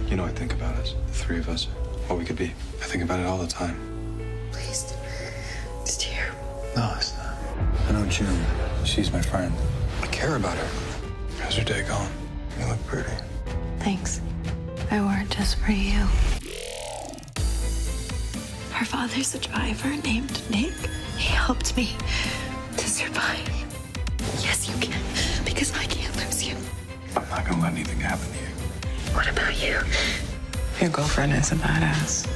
You know, I think about us, the three of us, what we could be. I think about it all the time. Please. It's terrible. No, it's not. I know June. She's my friend. I care about her. How's your day going? You look pretty. Thanks. I wore it just for you. Our father's a driver named Nick. He helped me to survive. Yes, you can, because I can't lose you. I'm not gonna let anything happen to you. What about you? Your girlfriend is a badass.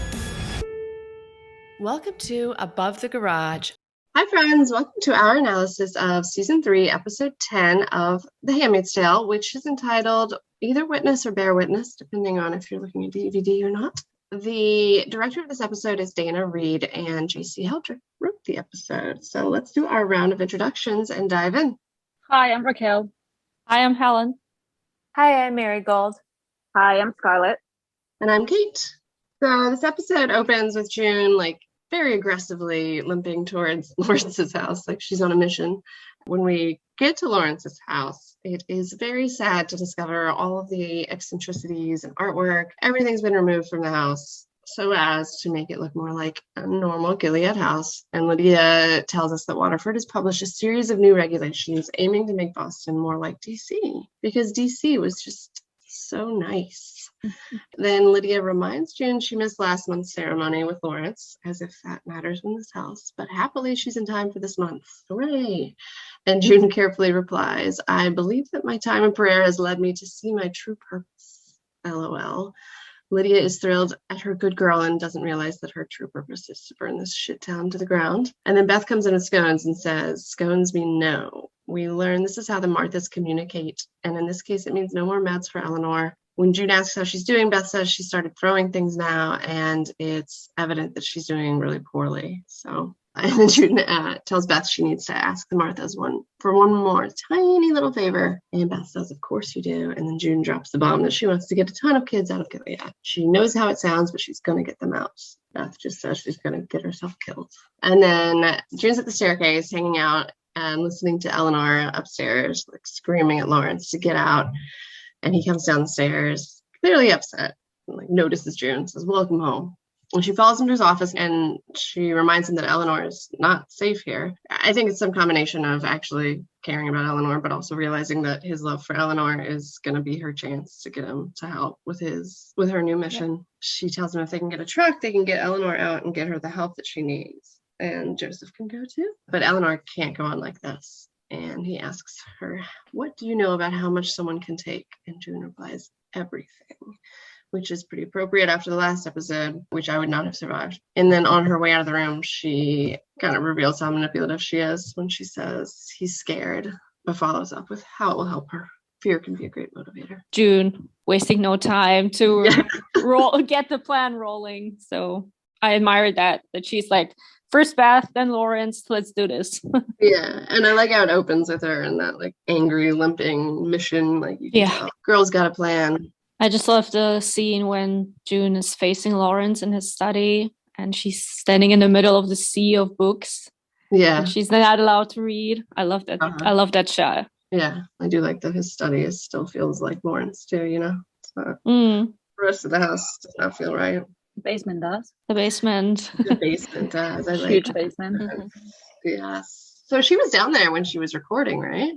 Welcome to Above the Garage. Hi, friends. Welcome to our analysis of Season 3, Episode 10 of The Handmaid's Tale, which is entitled either Witness or Bear Witness, depending on if you're looking at DVD or not. The director of this episode is Dana Reed, and J.C. Heldrick wrote the episode. So let's do our round of introductions and dive in. Hi, I'm Raquel. Hi, I'm Helen. Hi, I'm Marigold. Hi, I'm Scarlett. And I'm Kate. So this episode opens with June, very aggressively limping towards Lawrence's house, like she's on a mission. When we get to Lawrence's house, it is very sad to discover all of the eccentricities and artwork. Everything's been removed from the house so as to make it look more like a normal Gilead house. And Lydia tells us that Waterford has published a series of new regulations aiming to make Boston more like DC, because DC was just so nice. Then Lydia reminds June she missed last month's ceremony with Lawrence, as if that matters in this house, but happily she's in time for this month. Hooray! And June carefully replies, I believe that my time in prayer has led me to see my true purpose. LOL. Lydia is thrilled at her good girl and doesn't realize that her true purpose is to burn this shit town to the ground. And then Beth comes in with scones and says, scones mean no. We learn this is how the Marthas communicate, and in this case it means no more meds for Eleanor. When June asks how she's doing, Beth says she started throwing things now, and it's evident that she's doing really poorly. And then June tells Beth she needs to ask the Marthas for one more tiny little favor. And Beth says, of course you do. And then June drops the bomb that she wants to get a ton of kids out of Gilead. She knows how it sounds, but she's going to get them out. Beth just says she's going to get herself killed. And then June's at the staircase hanging out and listening to Eleanor upstairs, screaming at Lawrence to get out. And he comes down the stairs, clearly upset, notices June, says, welcome home. And she follows him to his office, and she reminds him that Eleanor is not safe here. I think it's some combination of actually caring about Eleanor, but also realizing that his love for Eleanor is going to be her chance to get him to help with her new mission. Yeah. She tells him if they can get a truck, they can get Eleanor out and get her the help that she needs. And Joseph can go too. But Eleanor can't go on like this. And he asks her, what do you know about how much someone can take? And June replies, everything, which is pretty appropriate after the last episode, which I would not have survived. And then on her way out of the room, she kind of reveals how manipulative she is when she says he's scared, but follows up with how it will help her. Fear can be a great motivator. June, wasting no time to get the plan rolling. So I admire that she's like, first Beth, then Lawrence, let's do this. Yeah, and I like how it opens with her and that angry, limping mission. Girl's got a plan. I just love the scene when June is facing Lawrence in his study and she's standing in the middle of the sea of books. Yeah. And she's not allowed to read. I love that. I love that shot. Yeah, I do like that his study still feels like Lawrence too, The rest of the house does not feel right. The basement does. The basement does. I like huge that. basement. Mm-hmm. Yes. So she was down there when she was recording, right?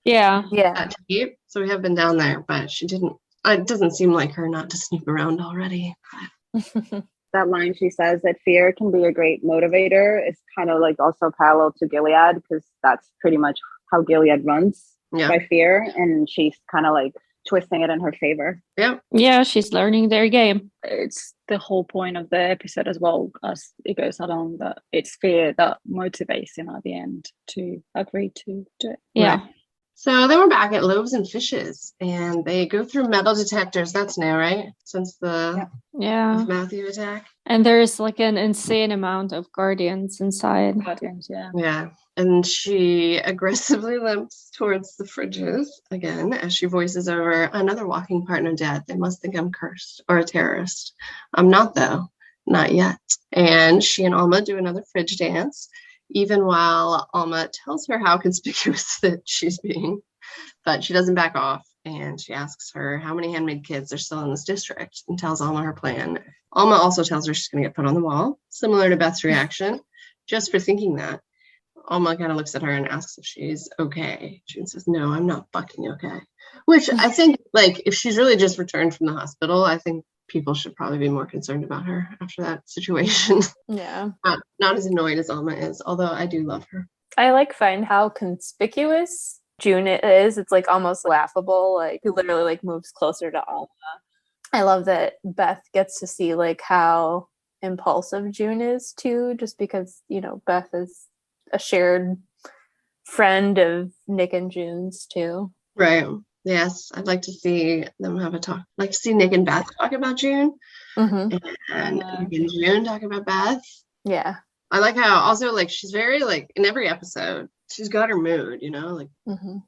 Yeah. That tape. So we have been down there, but she didn't. It doesn't seem like her not to snoop around already. That line she says that fear can be a great motivator is kind of also parallel to Gilead, because that's pretty much how Gilead runs, by fear, and she's kind of twisting it in her favor. Yeah, she's learning their game. It's the whole point of the episode as well, as it goes along, that it's fear that motivates him at the end to agree to do it. Yeah. Right. So then we're back at Loaves and Fishes, and they go through metal detectors. That's new, right? Since the Matthew attack. And there's an insane amount of guardians inside. Guardians, yeah. Yeah. And she aggressively limps towards the fridges again as she voices over, another walking partner dead. They must think I'm cursed or a terrorist. I'm not, though. Not yet. And she and Alma do another fridge dance, even while Alma tells her how conspicuous that she's being. But she doesn't back off. and she asks her how many handmaid kids are still in this district and tells Alma her plan. Alma also tells her she's going to get put on the wall, similar to Beth's reaction, just for thinking that. Alma kind of looks at her and asks if she's okay. June says, no, I'm not fucking okay. Which I think, like, if she's really just returned from the hospital, I think people should probably be more concerned about her after that situation. Yeah. Not as annoyed as Alma is, although I do love her. I find how conspicuous June is. It's like almost laughable. Like he literally like moves closer to Alma. I love that Beth gets to see like how impulsive June is too, just because, Beth is a shared friend of Nick and June's too. Right. Yes. I'd like to see them have a talk. I'd like to see Nick and Beth talk about June. Mm-hmm. And Nick and June talk about Beth. Yeah. I like how also like she's very like in every episode, she's got her mood,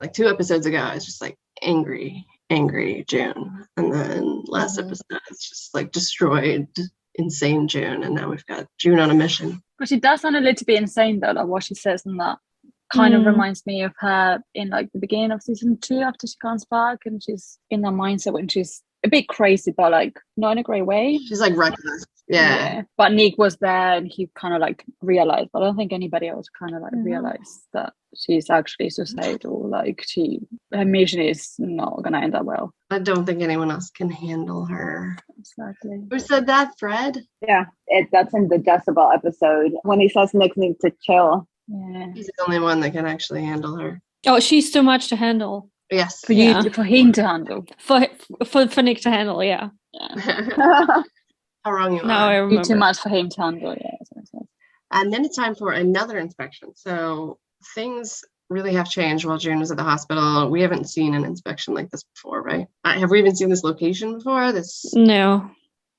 like 2 episodes ago, it's just like angry June. And then last episode, it's just like destroyed, insane June. And now we've got June on a mission. But she does sound a little bit insane though, like what she says, and that kind of reminds me of her in like the beginning of season 2 after she comes back, and she's in that mindset when she's a bit crazy, but like not in a great way. She's like reckless. Yeah. But Nick was there and he kind of like realized, but I don't think anybody else kind of like realized that she's actually suicidal. Like her mission is not gonna end up well. I don't think anyone else can handle her. Exactly. Who said that, Fred? Yeah, that's in the Jezebel episode when he says Nick needs to chill. Yeah, he's the only one that can actually handle her. Oh, she's too much to handle. Yes. For him to handle. For Nick to handle, yeah. How wrong you are. No, I remember. Too much for him to handle, yeah. And then it's time for another inspection. So things really have changed while June was at the hospital. We haven't seen an inspection like this before, right? Have we even seen this location before? No.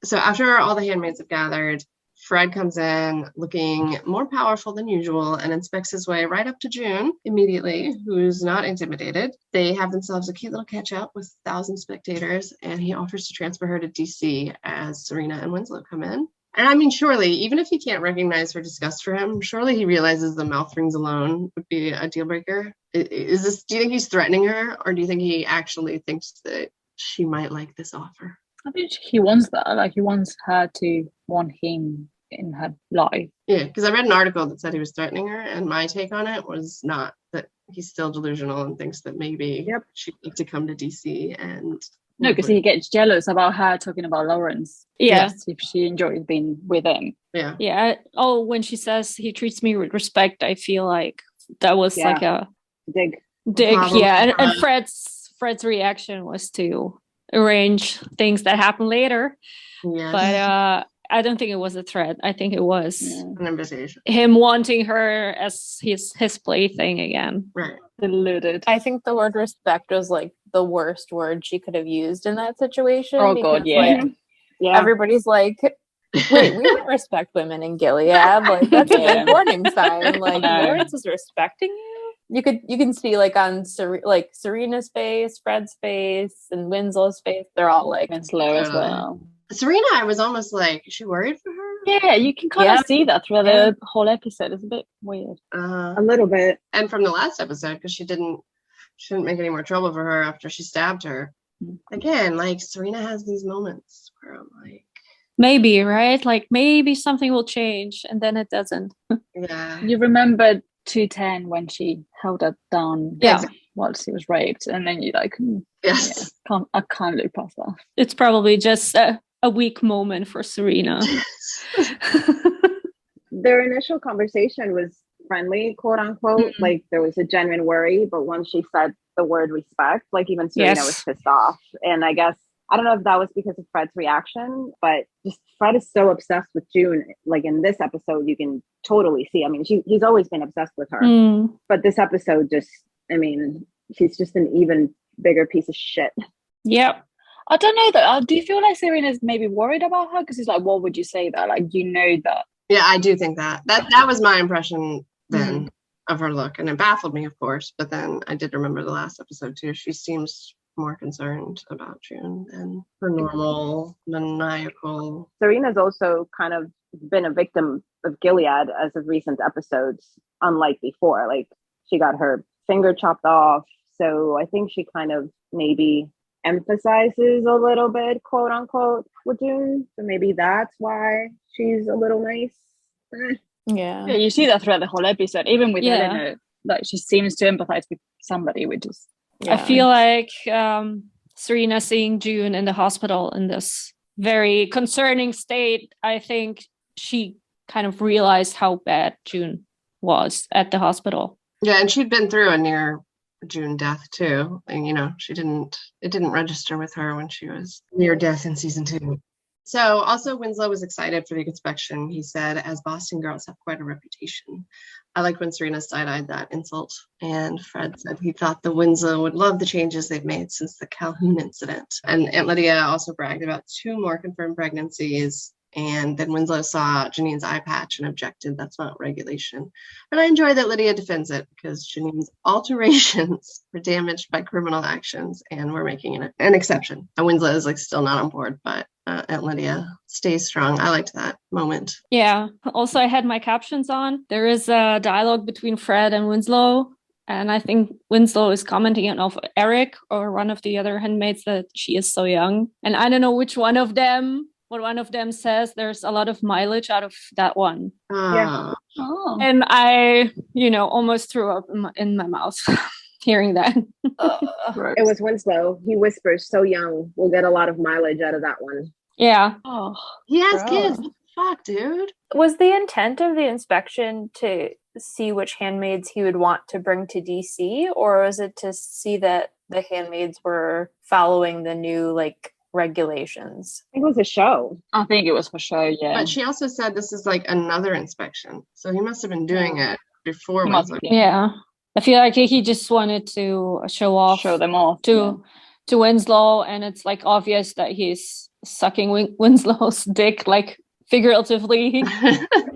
So after all the handmaids have gathered, Fred comes in looking more powerful than usual and inspects his way right up to June immediately, who's not intimidated. They have themselves a cute little catch up with 1,000 spectators, and he offers to transfer her to DC as Serena and Winslow come in. And I mean, surely, even if he can't recognize her disgust for him, surely he realizes the mouth rings alone would be a deal breaker. Do you think he's threatening her, or do you think he actually thinks that she might like this offer? I think he wants that. Like, he wants her to want him in her life. Yeah, because I read an article that said he was threatening her, and my take on it was not that he's still delusional and thinks that maybe she'd like to come to DC and... No, because he gets jealous about her talking about Lawrence. Yeah. If she enjoys being with him. Yeah. Yeah. Oh, when she says he treats me with respect, I feel like that was like a dig. Yeah. And Fred's reaction was to arrange things that happen later. Yes. But I don't think it was a threat. I think it was an invitation. Him wanting her as his plaything again. Right. Deluded. I think the word respect was like the worst word she could have used in that situation. Oh god, yeah. Like, everybody's like, wait, we don't respect women in Gilead. Like that's a big warning sign. Like Lawrence is respecting you. You can see like on Serena's face, Fred's face, and Winslow's face. They're all like Winslow as well. Serena, I was almost like, is she worried for her? Yeah, you can kind of see that through the whole episode. It's a bit weird. A little bit. And from the last episode, because she didn't make any more trouble for her after she stabbed her. Again, like Serena has these moments where I'm like, maybe, right? Like maybe something will change, and then it doesn't. Yeah. You remember 210 when she held her down while she was raped, and then you like, yes, I can't look past that. It's probably just a weak moment for Serena. Their initial conversation was friendly, quote unquote. Like there was a genuine worry, but once she said the word respect, like even Serena was pissed off. And I guess I don't know if that was because of Fred's reaction, but just Fred is so obsessed with June. Like in this episode, you can totally see. I mean, he's always been obsessed with her, but this episode she's just an even bigger piece of shit. Yep. I don't know though. Do you feel like Serena's maybe worried about her? Because it's like, what would you say that? Like, you know that. Yeah, I do think that was my impression then of her look, and it baffled me, of course. But then I did remember the last episode too. She seems more concerned about June than her normal maniacal. Serena's also kind of been a victim of Gilead as of recent episodes, unlike before. Like she got her finger chopped off, so I think she kind of maybe emphasizes a little bit, quote unquote, with June. So maybe that's why she's a little nice. Yeah. You see that throughout the whole episode, even with Eleanor. Like, she seems to empathize with somebody, which is... I feel like Serena seeing June in the hospital in this very concerning state, I think she kind of realized how bad June was at the hospital. Yeah, and she'd been through a near June death too. And it didn't register with her when she was near death in season 2. So also Winslow was excited for the inspection. He said, as Boston girls have quite a reputation. I liked when Serena side-eyed that insult. And Fred said he thought the Winslow would love the changes they've made since the Calhoun incident. And Aunt Lydia also bragged about 2 more confirmed pregnancies. And then Winslow saw Janine's eye patch and objected, that's not regulation. And I enjoy that Lydia defends it because Janine's alterations were damaged by criminal actions and we're making an exception. And Winslow is still not on board, but Aunt Lydia stays strong. I liked that moment. Yeah. Also, I had my captions on. There is a dialogue between Fred and Winslow. And I think Winslow is commenting on Eric or one of the other handmaids that she is so young. And I don't know what one of them says. There's a lot of mileage out of that one. Yeah. Oh. And I, almost threw up in my mouth hearing that. It was Winslow. He whispers, so young. We'll get a lot of mileage out of that one. Yeah. Oh, he has kids. Fuck, dude. Was the intent of the inspection to see which handmaids he would want to bring to DC, or was it to see that the handmaids were following the new regulations? I think it was a show. I think it was for show, yeah. But she also said this is another inspection. So he must have been doing it before. Yeah. I feel like he just wanted to show them off to Winslow, and it's obvious that he's sucking Winslow's dick, figuratively.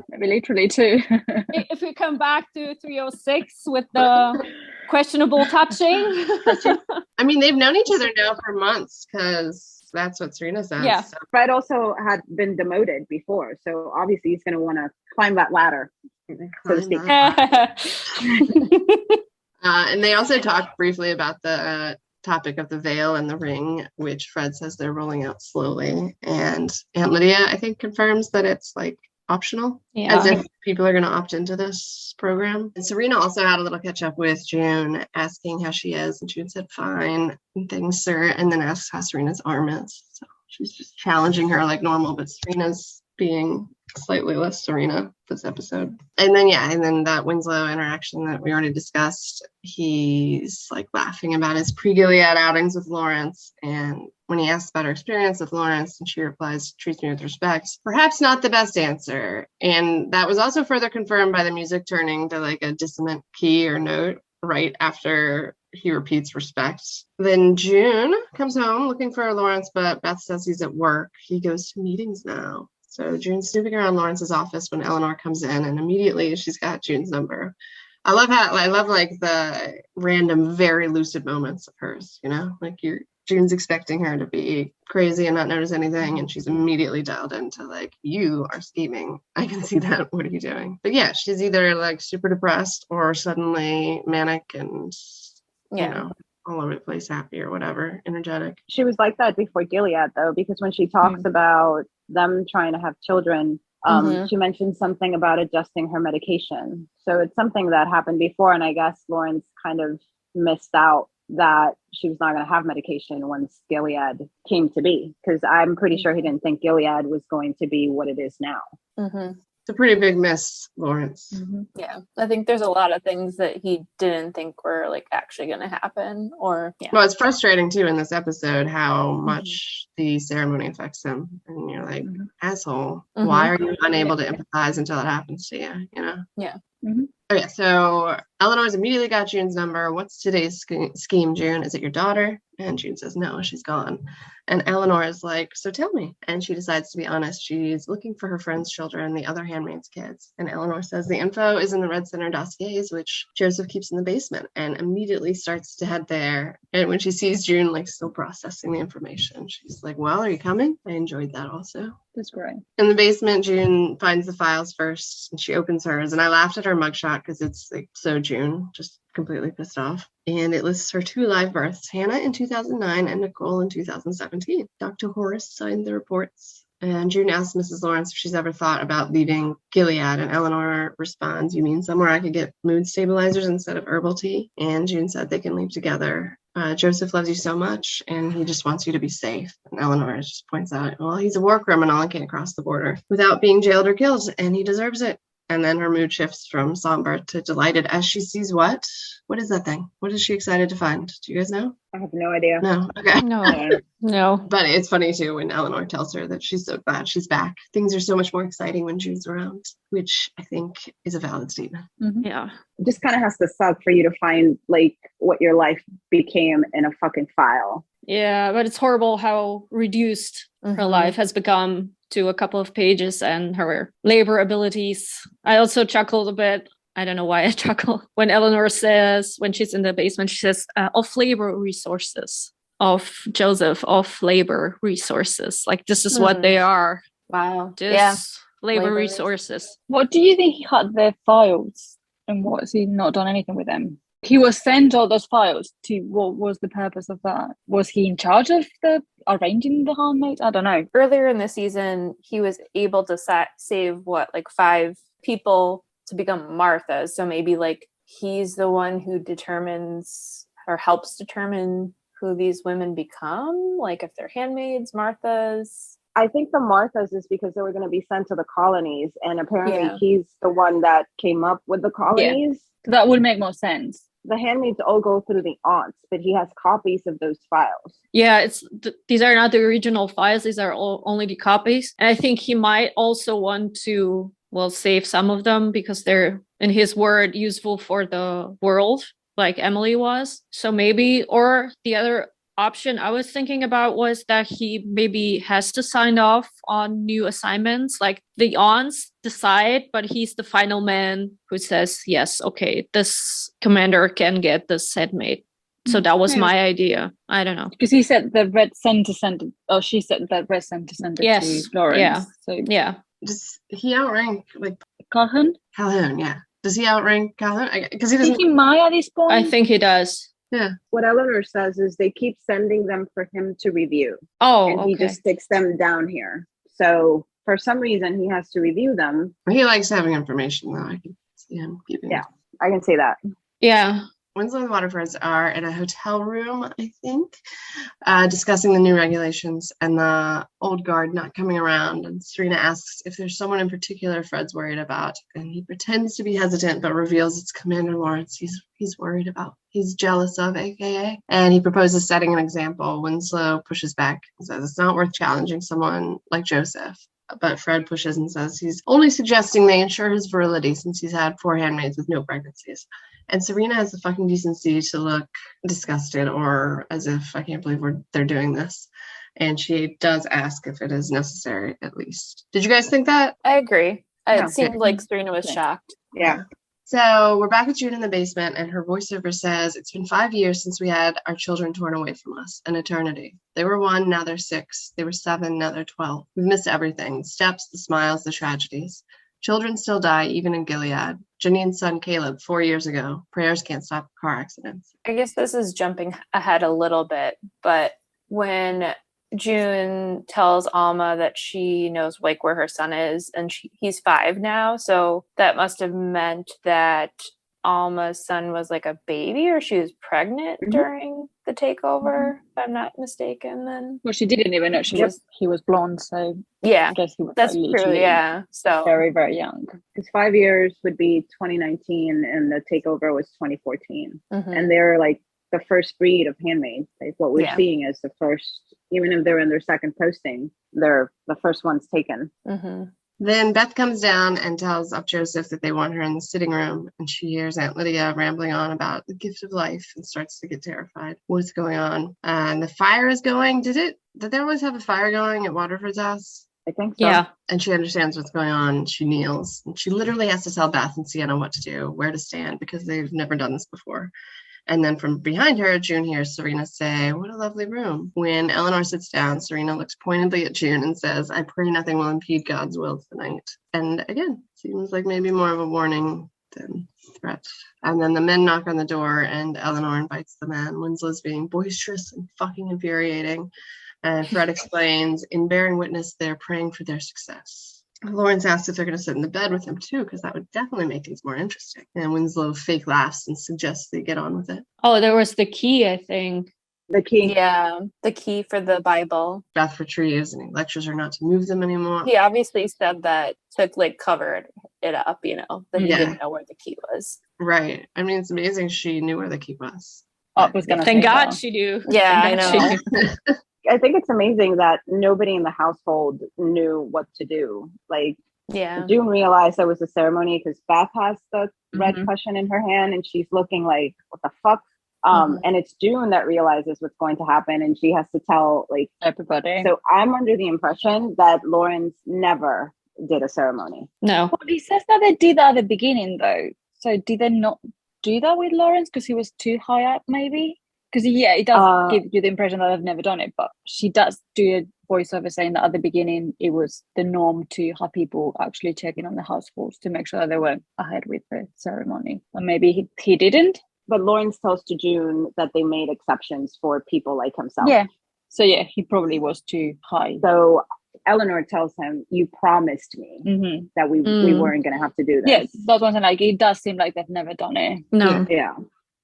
Maybe literally too. If we come back to 306 with the questionable touching. I mean, they've known each other now for months because that's what Serena says. Yeah. So. Fred also had been demoted before, so obviously he's going to want to climb that ladder, so to speak. And they also talked briefly about the topic of the veil and the ring, which Fred says they're rolling out slowly. And Aunt Lydia, I think, confirms that it's optional, as if people are going to opt into this program. And Serena also had a little catch up with June, asking how she is. And June said, fine, thanks, sir. And then asks how Serena's arm is. So she's just challenging her like normal, but Serena's being slightly less Serena this episode. And then that Winslow interaction that we already discussed, he's laughing about his pre-Gilead outings with Lawrence. And when he asks about her experience with Lawrence, and she replies, treats me with respect, perhaps not the best answer. And that was also further confirmed by the music turning to a dissonant key or note right after he repeats respect. Then June comes home looking for Lawrence, but Beth says he's at work. He goes to meetings now. So June's snooping around Lawrence's office when Eleanor comes in, and immediately she's got June's number. I love the random, very lucid moments of hers, June's expecting her to be crazy and not notice anything, and she's immediately dialed into you are scheming. I can see that. What are you doing? But yeah, she's either super depressed or suddenly manic and all over the place, happy or whatever, energetic. She was like that before Gilead, though, because when she talks about them trying to have children, she mentioned something about adjusting her medication. So it's something that happened before, and I guess Lawrence kind of missed out that she was not going to have medication once Gilead came to be, because I'm pretty sure he didn't think Gilead was going to be what it is now. It's a pretty big miss, Lawrence. Yeah, I think there's a lot of things that he didn't think were actually going to happen. Well, it's frustrating too in this episode how much the ceremony affects him, and you're like, asshole, why are you unable to empathize until it happens to you? Okay, so Eleanor's immediately got June's number. What's today's scheme, June? Is it your daughter? And June says, no, she's gone. And Eleanor is like, so tell me. And she decides to be honest. She's looking for her friend's children, the other handmaid's kids. And Eleanor says the info is in the Red Center dossiers, which Joseph keeps in the basement, and immediately starts to head there. And when she sees June still processing the information, she's like, well, are you coming? I enjoyed that also. That's great. In the basement, June finds the files first, and she opens hers. And I laughed at her mugshot because it's so June, just completely pissed off. And it lists her 2 live births, Hannah in 2009 and Nicole in 2017. Dr. Horace signed the reports. And June asks Mrs. Lawrence if she's ever thought about leaving Gilead, and Eleanor responds, "You mean somewhere I could get mood stabilizers instead of herbal tea?" And June said they can leave together. Joseph loves you so much, and he just wants you to be safe. And Eleanor just points out, well, he's a war criminal and can't cross the border without being jailed or killed, and he deserves it. And then her mood shifts from somber to delighted as she sees what? What is that thing? What is she excited to find? Do you guys know? I have no idea. No. Okay. No. But it's funny too when Eleanor tells her that she's so glad she's back. Things are so much more exciting when June's around, which I think is a valid statement. Mm-hmm. Yeah. It just kind of has to suck for you to find like what your life became in a fucking file. Yeah, but it's horrible how reduced her life has become to a couple of pages and her labor abilities. I also chuckled a bit. I don't know why I chuckle. When Eleanor says, when she's in the basement, she says, of labor resources, of Joseph, of labor resources. Like, this is what they are. Wow. Just labor resources. What do you think he had their files? And what has he not done anything with them? He was sent all those files to, what was the purpose of that? Was he in charge of the arranging the Handmaid? I don't know. Earlier in the season, he was able to save 5 people to become Marthas. So maybe like he's the one who determines or helps determine who these women become, like if they're handmaids, Marthas. I think the Marthas is because they were going to be sent to the colonies, and apparently he's the one that came up with the colonies. Yeah. That would make more sense. The handmaids all go through the aunts, but he has copies of those files. Yeah, these are not the original files. These are only the copies. And I think he might also want to, save some of them because they're, in his word, useful for the world, like Emily was. So maybe, or the other option I was thinking about was that he maybe has to sign off on new assignments. Like the aunts decide, but he's the final man who says, yes, okay, this commander can get this handmaid. So that was my idea. I don't know. Because he said the red center sent it, or she said that red center sent it to Lawrence. Yeah. So Does he outrank Calhoun? Calhoun, yeah. Does he outrank Calhoun? Because he I doesn't. think he might at this point. I think he does. Yeah. What Eleanor says is they keep sending them for him to review. Oh, and he just sticks them down here. So for some reason, he has to review them. He likes having information, though. I can see him keeping. Yeah, I can see that. Yeah. Winslow and the Waterfords are in a hotel room, I think, discussing the new regulations and the old guard not coming around. And Serena asks if there's someone in particular Fred's worried about. And he pretends to be hesitant, but reveals it's Commander Lawrence he's worried about. He's jealous of, aka. And he proposes setting an example. Winslow pushes back and says it's not worth challenging someone like Joseph. But Fred pushes and says he's only suggesting they ensure his virility since he's had 4 handmaids with no pregnancies. And Serena has the fucking decency to look disgusted or as if, I can't believe they're doing this. And she does ask if it is necessary, at least. Did you guys think that? I agree. It seemed like Serena was shocked. Yeah. So we're back with June in the basement, and her voiceover says, it's been 5 years since we had our children torn away from us, an eternity. They were 1, now they're 6. They were 7, now they're 12. We've missed everything, the steps, the smiles, the tragedies. Children still die, even in Gilead. Janine's son, Caleb, 4 years ago. Prayers can't stop car accidents. I guess this is jumping ahead a little bit, but when June tells Alma that she knows where her son is, and he's 5 now, so that must have meant that Alma's son was like a baby, or she was pregnant during the takeover, if I'm not mistaken. Then she didn't even know he was blonde, so I guess he was that's true. Yeah, so very, very young. Because 5 years would be 2019, and the takeover was 2014, and they're like the first breed of handmaids. Like what we're seeing is the first, even if they're in their second posting, they're the first ones taken. Then Beth comes down and tells up Joseph that they want her in the sitting room, and she hears Aunt Lydia rambling on about the gift of life and starts to get terrified. What's going on? And the fire is going. Did they always have a fire going at Waterford's house? I think so. Yeah. And she understands what's going on. She kneels. And she literally has to tell Beth and Sienna what to do, where to stand, because they've never done this before. And then from behind her, June hears Serena say, what a lovely room. When Eleanor sits down, Serena looks pointedly at June and says, I pray nothing will impede God's will tonight. And again, seems like maybe more of a warning than threat. And then the men knock on the door, and Eleanor invites them in. Winslow's being boisterous and fucking infuriating. And Fred explains, in bearing witness, they're praying for their success. Lawrence asks if they're going to sit in the bed with him too, because that would definitely make things more interesting. And Winslow fake laughs and suggests they get on with it. Oh, there was the key, I think. The key. Yeah, the key for the Bible. Beth retrieves, and he lectures her not to move them anymore. He obviously said that to like cover it up, you know, that he didn't know where the key was. Right. I mean, it's amazing she knew where the key was. Thank God she knew. Yeah, I know. I think it's amazing that nobody in the household knew what to do. Like, June realized there was a ceremony because Beth has the red cushion in her hand, and she's looking like, what the fuck? And it's June that realizes what's going to happen, and she has to tell like everybody. So I'm under the impression that Lawrence never did a ceremony. No. Well, he says that they did that at the beginning, though. So did they not do that with Lawrence because he was too high up, maybe? Because it does give you the impression that I've never done it, but she does do a voiceover saying that at the beginning it was the norm to have people actually checking on the households to make sure that they weren't ahead with the ceremony. And maybe he didn't. But Lawrence tells to June that they made exceptions for people like himself. Yeah. So he probably was too high. So Eleanor tells him, you promised me that we weren't going to have to do this. Yeah, that's one thing. Like, it does seem like they've never done it. No. Yeah.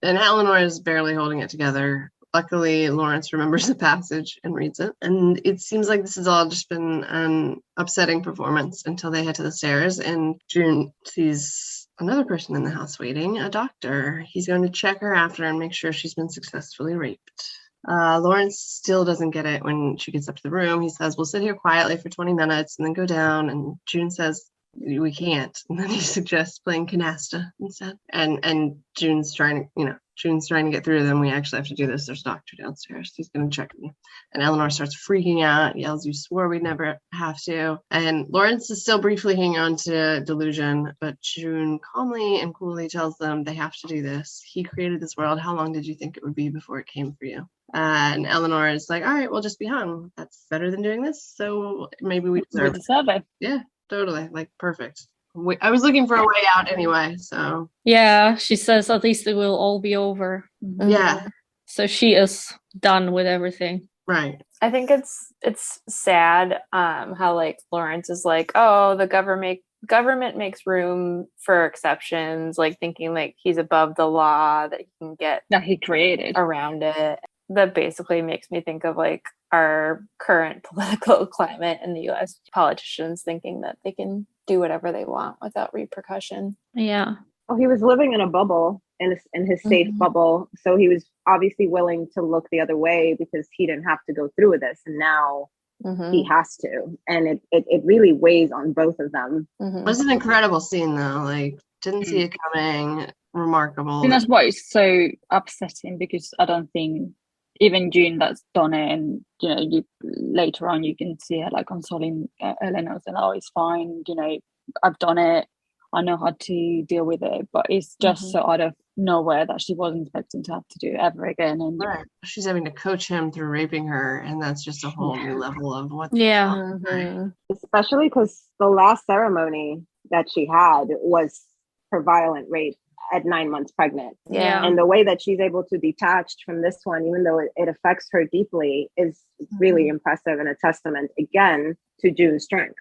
And Eleanor is barely holding it together. Luckily, Lawrence remembers the passage and reads it. And it seems like this has all just been an upsetting performance until they head to the stairs. And June sees another person in the house waiting, a doctor. He's going to check her after and make sure she's been successfully raped. Lawrence still doesn't get it when she gets up to the room. He says, we'll sit here quietly for 20 minutes and then go down. And June says, we can't. And then he suggests playing canasta instead. And June's trying to get through to them. We actually have to do this. There's a doctor downstairs. He's going to check me. And Eleanor starts freaking out, yells, you swore we'd never have to. And Lawrence is still briefly hanging on to delusion, but June calmly and coolly tells them they have to do this. He created this world. How long did you think it would be before it came for you? And Eleanor is like, all right, we'll just be hung. That's better than doing this. So maybe we deserve it. Yeah, totally. Like, perfect. I was looking for a way out anyway, so. Yeah, she says at least it will all be over. Yeah. So she is done with everything. Right. I think it's sad how like Lawrence is like, oh, the government makes room for exceptions, like thinking like he's above the law, that he can get that he created around it. That basically makes me think of like our current political climate in the US, politicians thinking that they can do whatever they want without repercussion. Yeah. Well, he was living in a bubble, in his safe bubble. So he was obviously willing to look the other way because he didn't have to go through with this. And now he has to. And it really weighs on both of them. It was an incredible scene, though. Like, didn't see it coming. Remarkable. I think that's why it's so upsetting, because I don't think even June that's done it, and later on you can see her like consoling Eleanor and oh, it's fine, I've done it, I know how to deal with it, but it's just so out of nowhere that she wasn't expecting to have to do it ever again. And right. She's having to coach him through raping her, and that's just a whole new level of what. Especially because the last ceremony that she had was her violent rape at 9 months pregnant. And the way that she's able to detach from this one, even though it affects her deeply, is really impressive and a testament again to June's strength.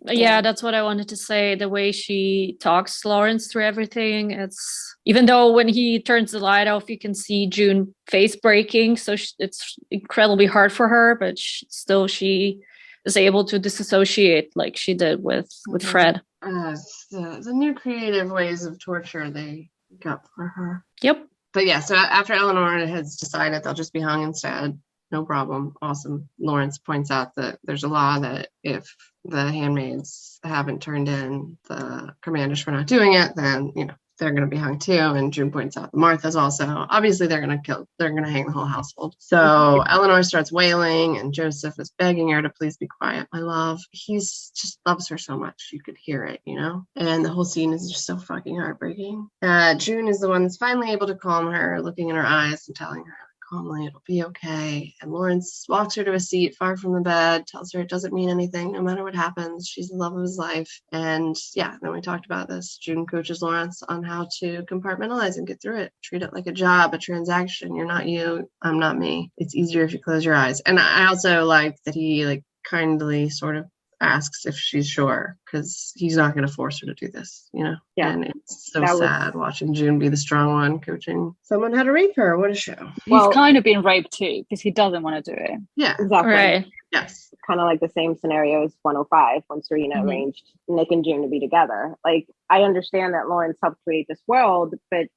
Yeah, that's what I wanted to say. The way she talks Lawrence through everything, it's even though when he turns the light off, you can see June face breaking, so it's incredibly hard for her, but she is able to disassociate like she did with Fred. The new creative ways of torture they got for her. Yep. But yeah, so after Eleanor has decided they'll just be hung instead, no problem. Awesome. Lawrence points out that there's a law that if the handmaids haven't turned in the commanders for not doing it, then, they're going to be hung too. And June points out that Martha's also, obviously they're going to hang the whole household. So Eleanor starts wailing, and Joseph is begging her to please be quiet, my love. He's just loves her so much. You could hear it, and the whole scene is just so fucking heartbreaking. June is the one that's finally able to calm her, looking in her eyes and telling her, calmly. It'll be okay. And Lawrence walks her to a seat far from the bed, tells her it doesn't mean anything no matter what happens. She's the love of his life. And yeah, then we talked about this. June coaches Lawrence on how to compartmentalize and get through it. Treat it like a job, a transaction. You're not you, I'm not me. It's easier if you close your eyes. And I also like that he like kindly sort of asks if she's sure, because he's not going to force her to do this, you know? Yeah. And it's so sad watching June be the strong one coaching someone how to rape her. What a show. He's kind of been raped too, because he doesn't want to do it. Yeah. Exactly. Right. Yes. Kind of like the same scenario as 105 when Serena arranged Nick and June to be together. Like, I understand that Lawrence helped create this world, but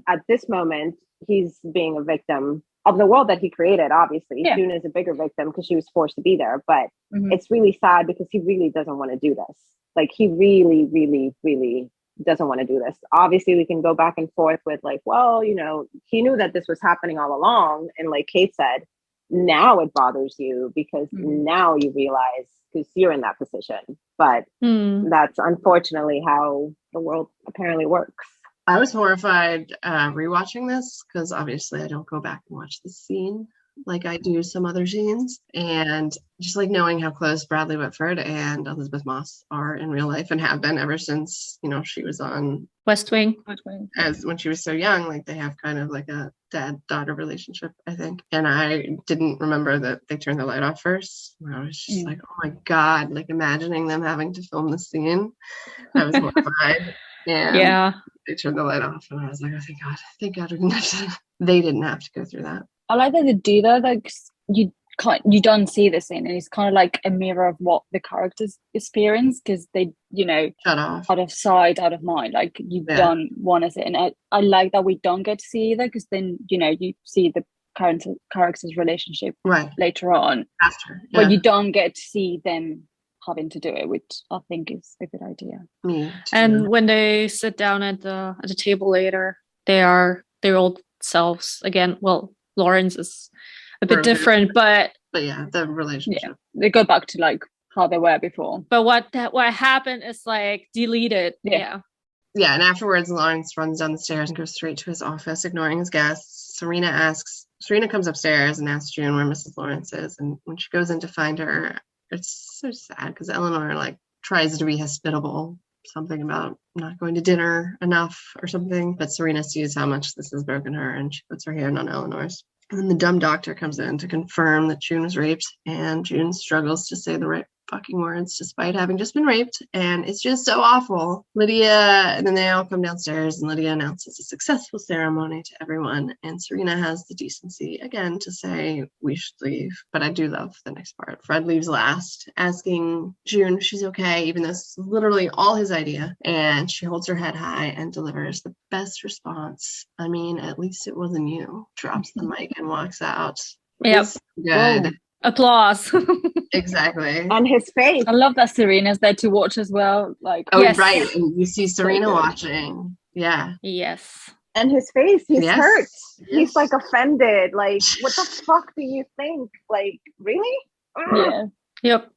at this moment, he's being a victim of the world that he created. Obviously, June is a bigger victim because she was forced to be there, but it's really sad because he really doesn't want to do this. Like, he really, really, really doesn't want to do this. Obviously, we can go back and forth with like, well, you know, he knew that this was happening all along. And like Kate said, now it bothers you because now you realize because you're in that position. But that's unfortunately how the world apparently works. I was horrified rewatching this because obviously I don't go back and watch the scene like I do some other scenes, and just like knowing how close Bradley Whitford and Elizabeth Moss are in real life and have been ever since, you know, she was on West Wing as when she was so young. Like, they have kind of like a dad-daughter relationship, I think. And I didn't remember that they turned the light off first. I was just like, oh my god, like imagining them having to film the scene. I was horrified. And they turned the light off, and I was like, oh, thank God they didn't have to go through that. I like that they do that. Like, you don't see the scene, and it's kind of like a mirror of what the characters experience, because they, you know, shut off, out of sight, out of mind. Like, you don't want to see it. And I like that we don't get to see either, because then, you know, you see the characters' relationship later on after, but you don't get to see them having to do it, which I think is a good idea. Me too. And when they sit down at the table later, they are their old selves again. Well, Lawrence is a bit different, but yeah, the relationship. They go back to like how they were before. But what happened is like deleted. Yeah, and afterwards, Lawrence runs down the stairs and goes straight to his office, ignoring his guests. Serena comes upstairs and asks June where Mrs. Lawrence is, and when she goes in to find her, it's so sad because Eleanor like tries to be hospitable, something about not going to dinner enough or something, but Serena sees how much this has broken her and she puts her hand on Eleanor's. And then the dumb doctor comes in to confirm that June was raped, and June struggles to say the right fucking words despite having just been raped, and it's just so awful. And then they all come downstairs, and Lydia announces a successful ceremony to everyone, and Serena has the decency again to say we should leave. But I do love the next part. Fred leaves last, asking June if she's okay, even though it's literally all his idea, and she holds her head high and delivers the best response. I mean, at least it wasn't you. Drops the mic and walks out. Yep. Good. Whoa. Applause. Exactly. And his face. I love that Serena's there to watch as well. Like, right. And you see Serena watching. Yeah. Yes. And his face, he's hurt. Yes. He's like offended. Like, what the fuck do you think? Like, really? Yeah. Yep.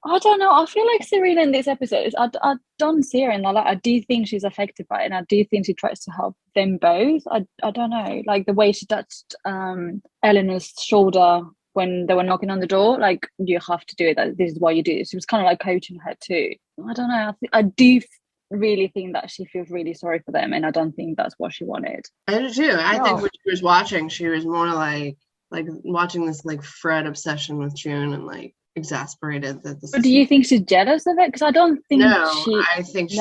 I don't know. I feel like Serena in this episode, I don't see her in that. I do think she's affected by it, and I do think she tries to help them both. I don't know. Like the way she touched Eleanor's shoulder when they were knocking on the door, like, you have to do it. This is why you do it. She was kind of like coaching her too. I don't know. I do really think that she feels really sorry for them, and I don't think that's what she wanted. I do too. I think when she was watching, she was more like watching this like Fred obsession with June and like exasperated that this. But do you think she's jealous of it? Because I don't think I think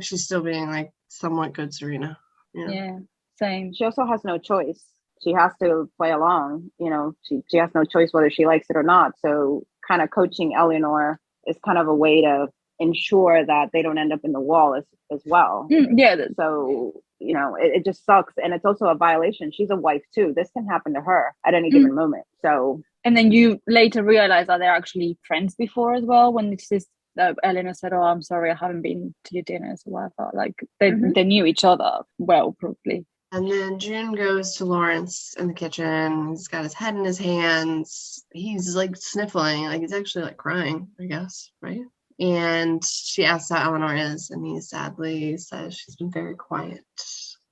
she's still being like somewhat good Serena. Yeah, same. She also has no choice. She has to play along. You know, she has no choice whether she likes it or not. So kind of coaching Eleanor is kind of a way to ensure that they don't end up in the wall as well. Yeah. So, you know, it just sucks. And it's also a violation. She's a wife too. This can happen to her at any given moment. So. And then you later realize that they're actually friends before as well. When it's just Eleanor said, "Oh, I'm sorry, I haven't been to your dinners or whatever." Like they knew each other well, probably. And then June goes to Lawrence in the kitchen. He's got his head in his hands. He's like sniffling, like he's actually like crying, I guess, right? And she asks how Eleanor is, and he sadly says she's been very quiet.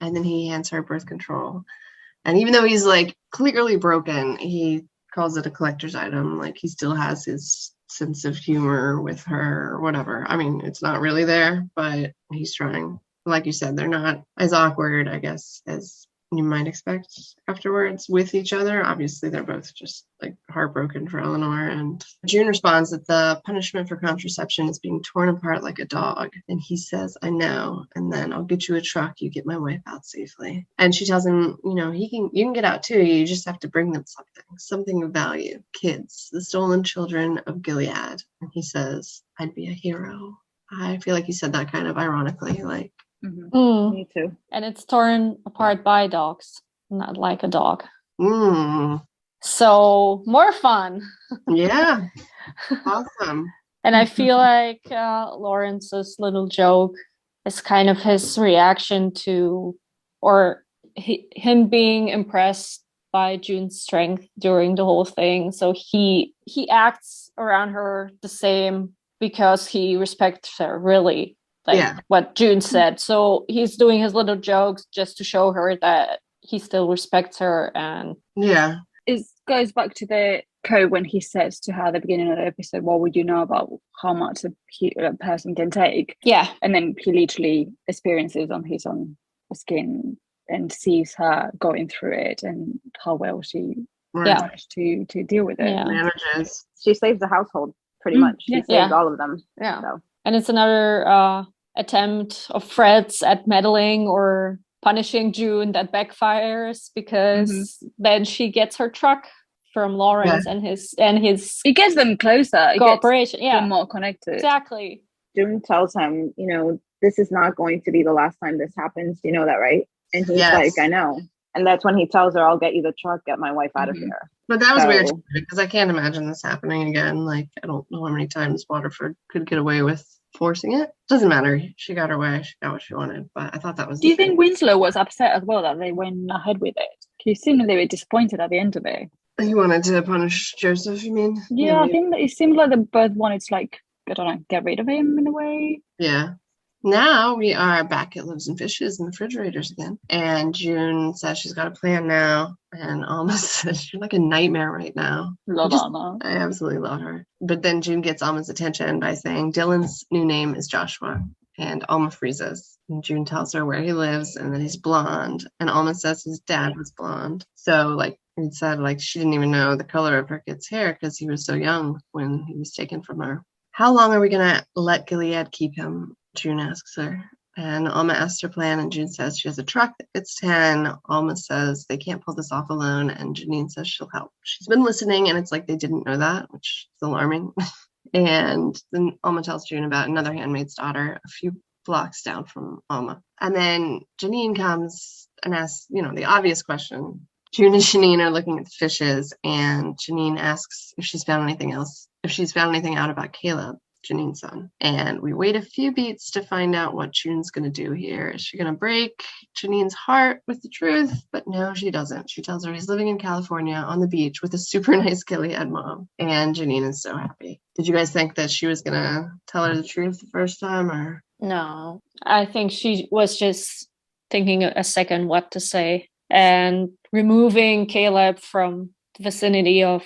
And then he hands her birth control. And even though he's like clearly broken. He calls it a collector's item. Like, he still has his sense of humor with her or whatever. I mean, it's not really there, but he's trying. Like you said, they're not as awkward, I guess, as you might expect afterwards with each other. Obviously, they're both just like heartbroken for Eleanor. And June responds that the punishment for contraception is being torn apart like a dog. And he says, I know. And then I'll get you a truck. You get my wife out safely. And she tells him, you can get out too. You just have to bring them something of value. Kids, the stolen children of Gilead. And he says, I'd be a hero. I feel like he said that kind of ironically, like, me too. And it's torn apart by dogs, not like a dog. So more fun. Yeah. Awesome. And I feel like Lawrence's little joke is kind of his reaction to, or him being impressed by June's strength during the whole thing. So he acts around her the same because he respects her, really. Like what June said. So he's doing his little jokes just to show her that he still respects her. And it goes back to the quote when he says to her at the beginning of the episode, what would you know about how much a person can take? Yeah. And then he literally experiences on his own skin and sees her going through it and how well she managed to deal with it. Manages. She saves the household pretty much. She saves all of them. Yeah. So. And it's another attempt of Fred's at meddling or punishing June that backfires, because then she gets her truck from Lawrence and his it gets them closer. Cooperation. It gets more connected. Exactly. June tells him, this is not going to be the last time this happens. You know that, right? And he's like, I know. And that's when he tells her, I'll get you the truck, get my wife out of here. But that was weird because I can't imagine this happening again. Like, I don't know how many times Waterford could get away with forcing it. Doesn't matter. She got her way. She got what she wanted. But I thought that was. Do you think Winslow was upset as well that they went ahead with it? He seemed like they were disappointed at the end of it. He wanted to punish Joseph, you mean? Yeah, I think that it seemed like they both wanted to, like, I don't know, get rid of him in a way. Yeah. Now we are back at Loaves and Fishes in the refrigerators again. And June says she's got a plan now. And Alma says she's like a nightmare right now. Love Alma. I absolutely love her. But then June gets Alma's attention by saying Dylan's new name is Joshua. And Alma freezes. And June tells her where he lives and that he's blonde. And Alma says his dad was blonde. So, like, it said, like, she didn't even know the color of her kid's hair because he was so young when he was taken from her. How long are we going to let Gilead keep him? June asks her. And Alma asks her plan, and June says she has a truck that fits 10. Alma says they can't pull this off alone, and Janine says she'll help. She's been listening, and it's like they didn't know that, which is alarming. And then Alma tells June about another handmaid's daughter a few blocks down from Alma. And then Janine comes and asks, the obvious question. June and Janine are looking at the fishes, and Janine asks if she's found anything out about Caleb, Janine's son. And we wait a few beats to find out what June's going to do here. Is she going to break Janine's heart with the truth? But no, she doesn't. She tells her he's living in California on the beach with a super nice Gilead mom. And Janine is so happy. Did you guys think that she was going to tell her the truth the first time, or? No. I think she was just thinking a second what to say. And removing Caleb from the vicinity of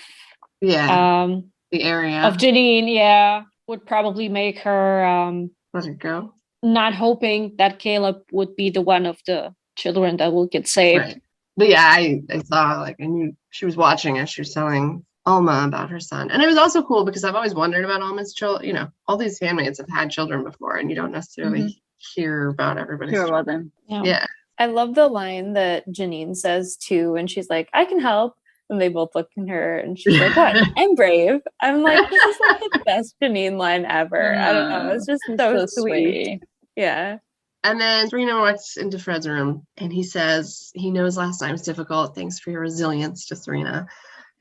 the area of Janine, would probably make her let it go. Not hoping that Caleb would be the one of the children that will get saved. Right. But yeah, I saw, like, I knew she was watching as she was telling Alma about her son. And it was also cool because I've always wondered about Alma's children. All these handmaids have had children before, and you don't necessarily hear about everybody's children. About them. Yeah. I love the line that Janine says too, when she's like, I can help. And they both look at her and she's like, what? I'm brave. I'm like, this is like the best Janine line ever. I don't know. It's just so sweet. Yeah. And then Serena walks into Fred's room and he says he knows last time was difficult. Thanks for your resilience to Serena.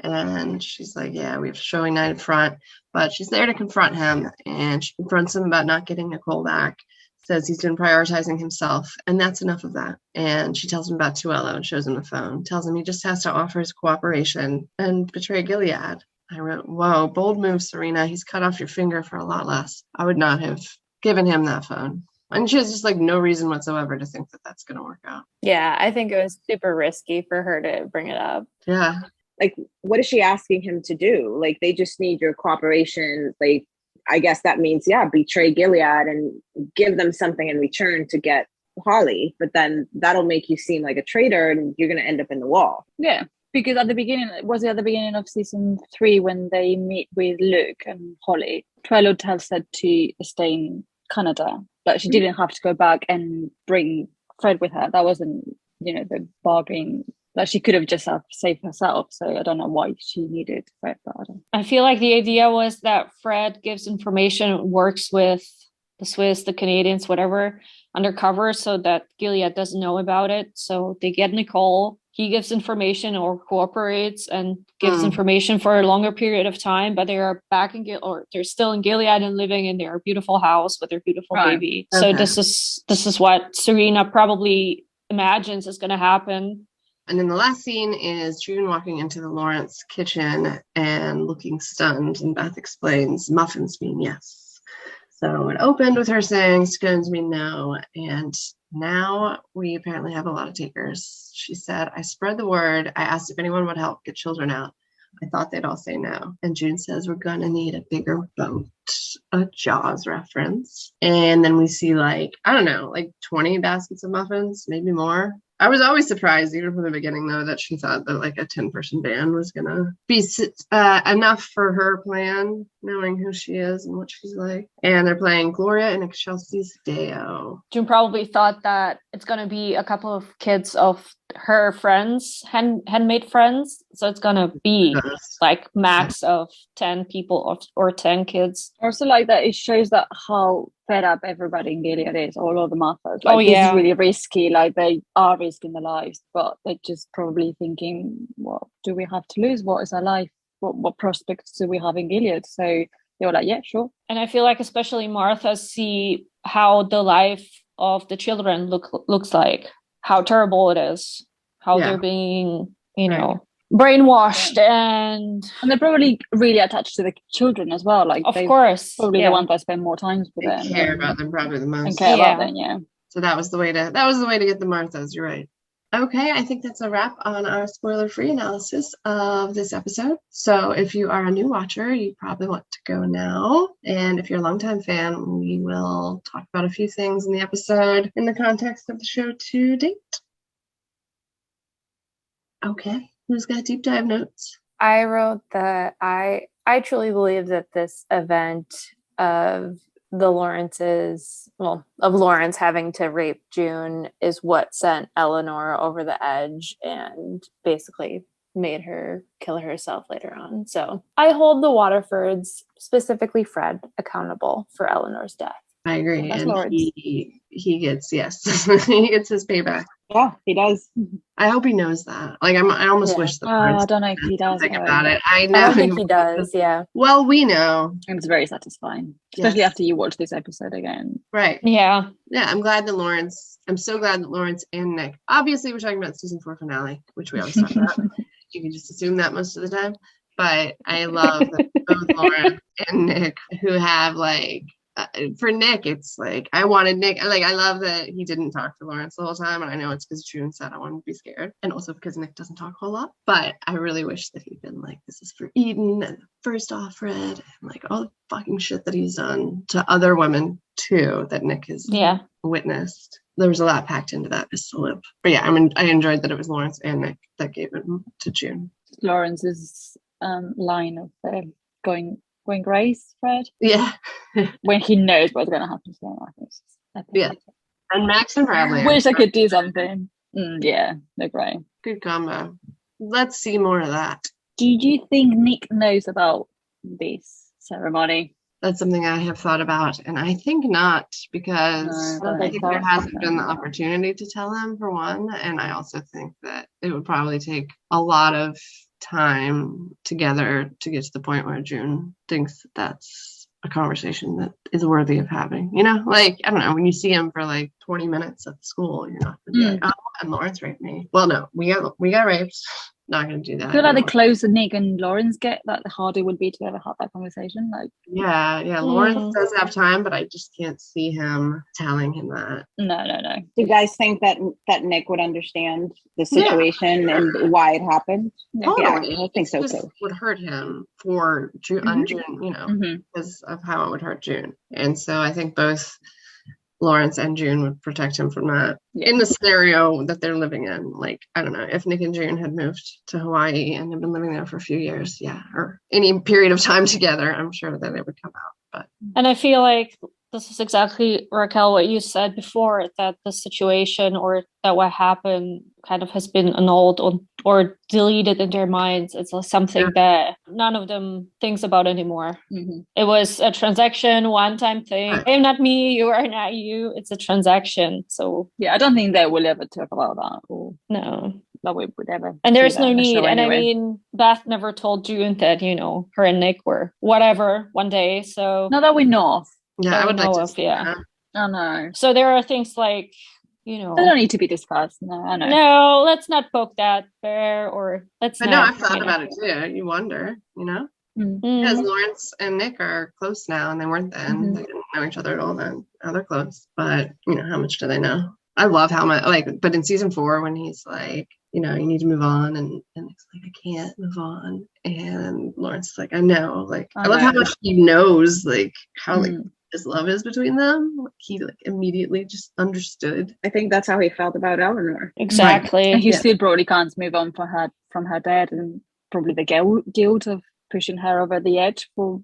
And she's like, yeah, we have a showing night in front. But she's there to confront him. And she confronts him about not getting Nicole back. Says he's been prioritizing himself, and that's enough of that. And she tells him about Tuello and shows him the phone. Tells him he just has to offer his cooperation and betray Gilead. I wrote, whoa, bold move, Serena. He's cut off your finger for a lot less. I would not have given him that phone. And she has just like no reason whatsoever to think that that's going to work out. Yeah, I think it was super risky for her to bring it up. Yeah. Like, what is she asking him to do? Like, they just need your cooperation. Like, I guess that means, betray Gilead and give them something in return to get Holly. But then that'll make you seem like a traitor and you're going to end up in the wall. Yeah. Because at the beginning of season 3 when they meet with Luke and Holly, Trello tells her to stay in Canada, but she didn't have to go back and bring Fred with her. That wasn't, the bargain. Like, she could have just saved herself. So I don't know why she needed Fred. But I feel like the idea was that Fred gives information, works with the Swiss, the Canadians, whatever, undercover, so that Gilead doesn't know about it. So they get Nicole. He gives information or cooperates and gives information for a longer period of time, but they are back in they're still in Gilead and living in their beautiful house with their beautiful baby. Okay. So this is what Serena probably imagines is going to happen. And then the last scene is June walking into the Lawrence kitchen and looking stunned, and Beth explains muffins mean yes. So it opened with her saying scones mean no, and now we apparently have a lot of takers. She said, I spread the word. I asked if anyone would help get children out. I thought they'd all say no. And June says, we're going to need a bigger boat. A Jaws reference. And then we see 20 baskets of muffins, maybe more. I was always surprised, even from the beginning, though, that she thought that a 10-person band was going to be enough for her plan, knowing who she is and what she's like. And they're playing Gloria and Excelsis Deo. June probably thought that it's going to be a couple of kids of her friends, handmaid friends. So it's going to be max of 10 people or 10 kids. Also that it shows that how fed up everybody in Gilead is, all of the Marthas. This is really risky. They are risking their lives, but they're just probably thinking, what do we have to lose? What is our life? What prospects do we have in Gilead? So they were like, yeah, sure. And I feel like especially Martha see how the life of the children looks like, how terrible it is, how they're being, brainwashed, and they're probably really attached to the children as well. Of course, probably the ones that spend more time with them. Care about them probably the most. And care about them, yeah. So that was the way to get the Marthas. You're right. Okay, I think that's a wrap on our spoiler-free analysis of this episode. So if you are a new watcher, you probably want to go now. And if you're a longtime fan, we will talk about a few things in the episode in the context of the show to date. Okay, who's got deep dive notes? I wrote that I truly believe that this event of the of Lawrence having to rape June is what sent Eleanor over the edge and basically made her kill herself later on. So I hold the Waterfords, specifically Fred, accountable for Eleanor's death. I agree. That's and he gets, he gets his payback. Yeah, he does. I hope he knows that. I almost wish the I don't know if he does. Think about it. I don't think he does. Yeah. Well, we know. It's very satisfying, especially after you watch this episode again. Right. Yeah. Yeah. I'm so glad that Lawrence and Nick. Obviously, we're talking about season 4 finale, which we always talk about. You can just assume that most of the time. But I love that both Lawrence and Nick, who have for Nick, it's I wanted Nick. I love that he didn't talk to Lawrence the whole time, and I know it's because June said I wanted to be scared, and also because Nick doesn't talk a whole lot. But I really wish that he'd been this is for Eden and first off Red, and all the fucking shit that he's done to other women too that Nick has witnessed. There was a lot packed into that pistol whip. But yeah, I enjoyed that it was Lawrence and Nick that gave it to June. Lawrence's line of going grace, Fred. Yeah. When he knows what's going to happen to him. I think yeah. And Max and Bradley. Wish I could do something. Yeah, they're great. Good combo. Let's see more of that. Do you think Nick knows about this ceremony? That's something I have thought about, and I think not, because I think there hasn't been the opportunity to tell him, for one, and I also think that it would probably take a lot of time together to get to the point where June thinks that that's a conversation that is worthy of having. I don't know, when you see him for 20 minutes at school, you're not gonna be oh, and Lawrence raped me. Well, no, we got raped. not going to do that. I feel like the closer Nick and Lawrence get, like the harder it would be to ever have that conversation. Like, yeah, Lawrence does have time, but I just can't see him telling him that. No. Do you guys think that Nick would understand the situation and why it happened? Totally. Yeah, I think so too. Would hurt him for June, on June, because of how it would hurt June, and so I think both Lawrence and June would protect him from that. In the scenario that they're living in, like, I don't know, if Nick and June had moved to Hawaii and have been living there for a few years, or any period of time together, I'm sure that it would come out. And I feel like this is exactly, Raquel, what you said before, that the situation or that what happened kind of has been annulled or deleted in their minds. It's something that none of them thinks about anymore. It was a transaction, one-time thing. I am not me, you are not you. It's a transaction. So yeah, I don't think they will ever talk about that. Or no. That we would ever. And there's no need. And anyway. I mean, Beth never told June that, her and Nick were whatever one day. So not that we know of. Yeah, I would like to. I know. So there are things like, they don't need to be discussed. No, I know. No, let's not poke that bear, or let's. But no, I've thought about it too. You wonder, because Lawrence and Nick are close now, and they weren't then. They didn't know each other at all then. Now they're close, but how much do they know? I love how much, but in season 4, when he's like, you need to move on, and Nick's like, I can't move on, and Lawrence is like, I know, I love how much he knows, how his love is between them. He immediately just understood. I think that's how he felt about Eleanor. Exactly. Right. And he still probably can't move on from her dad, and probably the guilt of pushing her over the edge for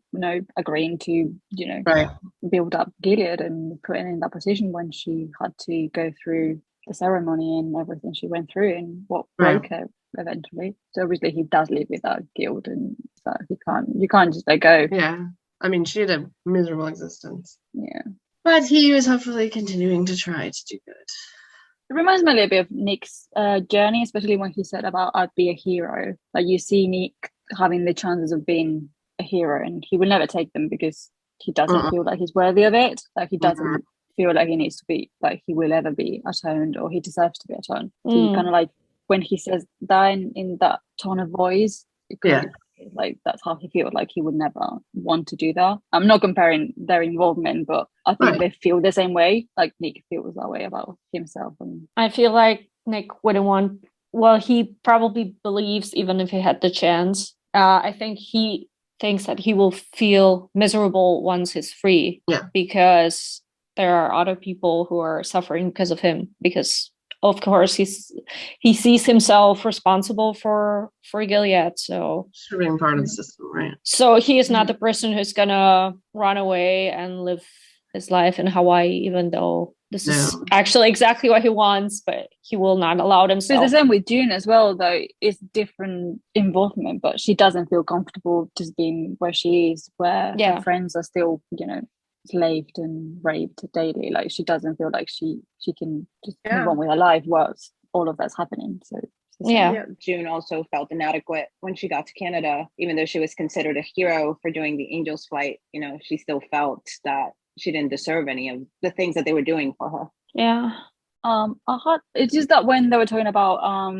agreeing to build up Gilead and putting in that position when she had to go through the ceremony and everything she went through and what broke her eventually. So obviously he does live with that guilt, and so you can't just let go. Yeah. I mean, she had a miserable existence. Yeah. But he was hopefully continuing to try to do good. It reminds me a little bit of Nick's journey, especially when he said about I'd be a hero. Like, you see Nick having the chances of being a hero, and he will never take them because he doesn't feel like he's worthy of it. Like, he doesn't feel like he needs to be, like, he will ever be atoned or he deserves to be atoned. So he kind of like, when he says that in that tone of voice, like, that's how he feels. Like, he would never want to do that. I'm not comparing their involvement, but I think they feel the same way. Like, Nick feels that way about himself. And I feel like Nick wouldn't want, well, he probably believes, even if he had the chance, I think he thinks that he will feel miserable once he's free. Yeah. Because there are other people who are suffering because of him. Because of course he sees himself responsible for Gilead. So being part of the system, right? So he is not the person who's gonna run away and live his life in Hawaii, even though this is actually exactly what he wants, but he will not allow himself. It's the same with June as well, though. It's different involvement, but she doesn't feel comfortable just being where she is, where her friends are still, slaved and raped daily. Like, she doesn't feel like she can just move on with her life whilst all of that's happening. So June also felt inadequate when she got to Canada, even though she was considered a hero for doing the Angel's Flight. She still felt that she didn't deserve any of the things that they were doing for her. Yeah. It's just that when they were talking about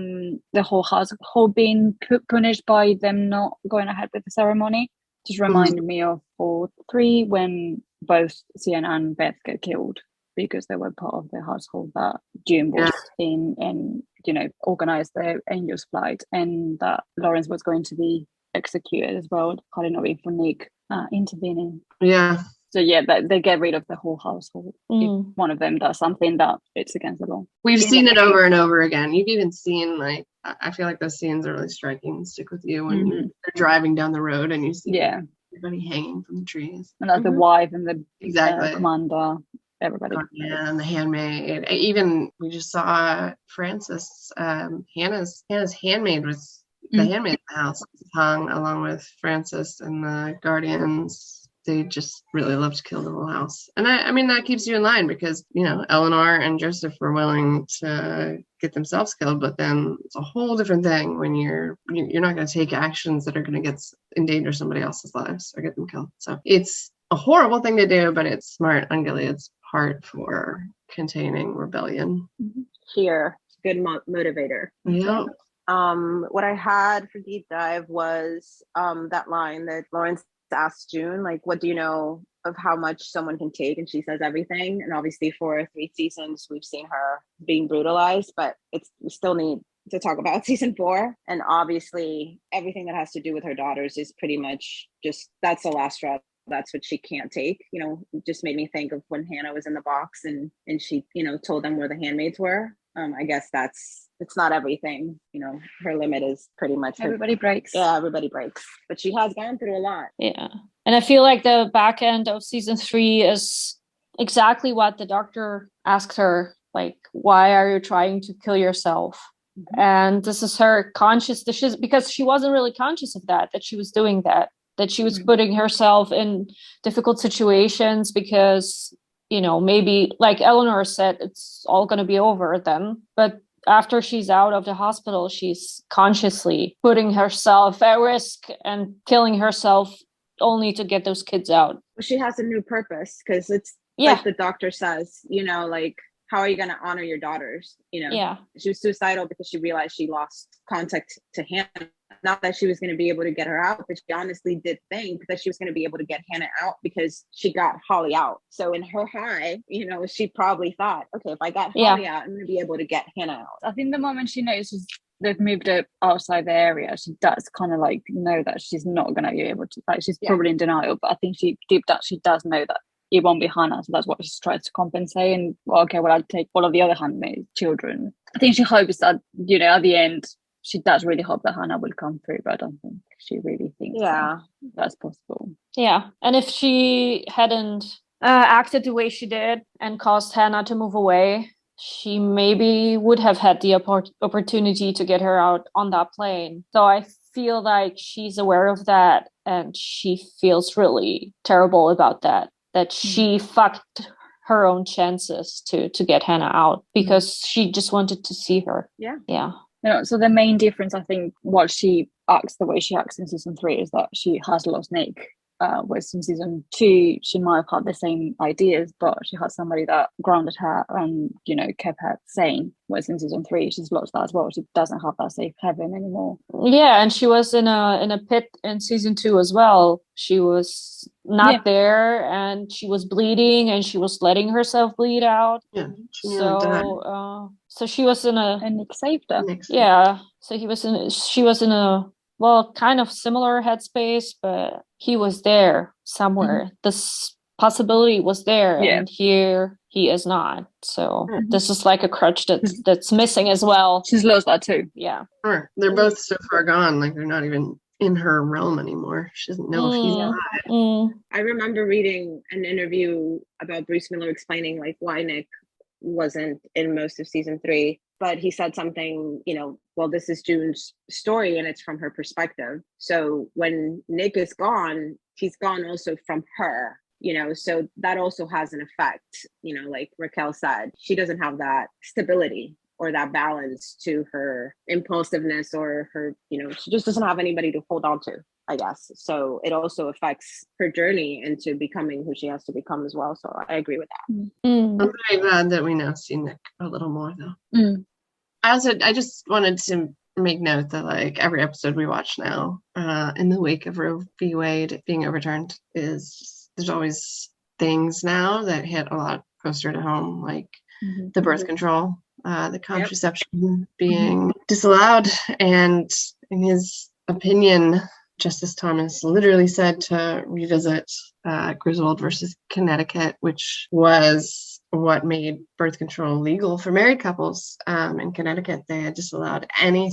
the whole household being punished by them not going ahead with the ceremony, just reminded me of all 3 when both Sienna and Beth get killed because they were part of the household that June was in and, organized the Angel's Flight, and that Lawrence was going to be executed as well, had it not been for Nick intervening. Yeah. So they get rid of the whole household. If one of them does something that it's against the law. We've seen it over and over again. You've even seen, I feel like those scenes are really striking and stick with you when you're driving down the road and you see everybody hanging from the trees. And like the wife and the commander, everybody. And the handmaid. Even we just saw Frances, Hannah's handmaid was the handmaid in the house was hung along with Frances and the guardians. They just really love to kill the whole house. And I mean, that keeps you in line because, Eleanor and Joseph were willing to get themselves killed, but then it's a whole different thing when you're not going to take actions that are going to endanger somebody else's lives or get them killed. So it's a horrible thing to do, but it's smart on Gilead's part for containing rebellion. Fear. Good motivator. Yeah. What I had for deep dive was that line that Lawrence asked June, like, what do you know of how much someone can take? And she says everything. And obviously for 3 seasons, we've seen her being brutalized, but we still need to talk about season 4. And obviously everything that has to do with her daughters is pretty much just, that's the last straw. That's what she can't take. You know, it just made me think of when Hannah was in the box and she, you know, told them where the handmaids were. I guess it's not everything. You know, her limit is pretty much everybody breaks. Yeah, everybody breaks. But she has gone through a lot. Yeah. And I feel like the back end of season 3 is exactly what the doctor asked her. Like, why are you trying to kill yourself? Mm-hmm. And this is her conscious, because she wasn't really conscious of that she was doing that she was putting herself in difficult situations because, you know, maybe like Eleanor said, it's all going to be over then. But after she's out of the hospital, she's consciously putting herself at risk and killing herself only to get those kids out. She has a new purpose because it's like the doctor says, you know, like, how are you going to honor your daughters? You know, she was suicidal because she realized she lost contact to Hannah. Not that she was going to be able to get her out, but she honestly did think that she was going to be able to get Hannah out because she got Holly out. So in her high, you know, she probably thought, okay, if I got Holly out, I'm going to be able to get Hannah out. I think the moment she notices they've moved her outside the area, she does kind of like know that she's not going to be able to, like, she's probably in denial, but I think she deep down, she does know that it won't be Hannah, so that's what she tries to compensate. And okay, well, I'll take all of the other handmaid children. I think she hopes that, you know, at the end, she does really hope that Hannah will come through, but I don't think she really thinks that's possible. Yeah, and if she hadn't acted the way she did and caused Hannah to move away, she maybe would have had the opportunity to get her out on that plane. So I feel like she's aware of that, and she feels really terrible about that she fucked her own chances to get Hannah out because she just wanted to see her. Yeah. You know, so the main difference, I think, what she acts the way she acts in season 3 is that she has lost Nick. Whereas in season 2, she might have had the same ideas, but she had somebody that grounded her and, you know, kept her sane. Whereas in season 3, she's lost that as well. She doesn't have that safe haven anymore. Yeah, and she was in a pit in season 2 as well. She was not there, and she was bleeding, and she was letting herself bleed out. Yeah, she nearly died. So she was in and Nick saved her. Yeah, so she was in a kind of similar headspace, but he was there somewhere. This possibility was there, and here he is not. So this is like a crutch that's missing as well. She's lost that too. Yeah. Sure. They're both so far gone, like they're not even in her realm anymore. She doesn't know if he's alive. I remember reading an interview about Bruce Miller explaining like why Nick wasn't in most of season 3. But he said something, you know, well, this is June's story and it's from her perspective. So when Nick is gone, he's gone also from her, you know, so that also has an effect. You know, like Raquel said, she doesn't have that stability or that balance to her impulsiveness or her, you know, she just doesn't have anybody to hold on to, I guess. So it also affects her journey into becoming who she has to become as well. So I agree with that. I'm very glad that we now see Nick a little more though. I just wanted to make note that like every episode we watch now in the wake of Roe v. Wade being overturned there's always things now that hit a lot closer to home, like the birth control, the contraception being disallowed. And in his opinion, Justice Thomas literally said to revisit Griswold versus Connecticut, which was what made birth control legal for married couples. In Connecticut, they had disallowed any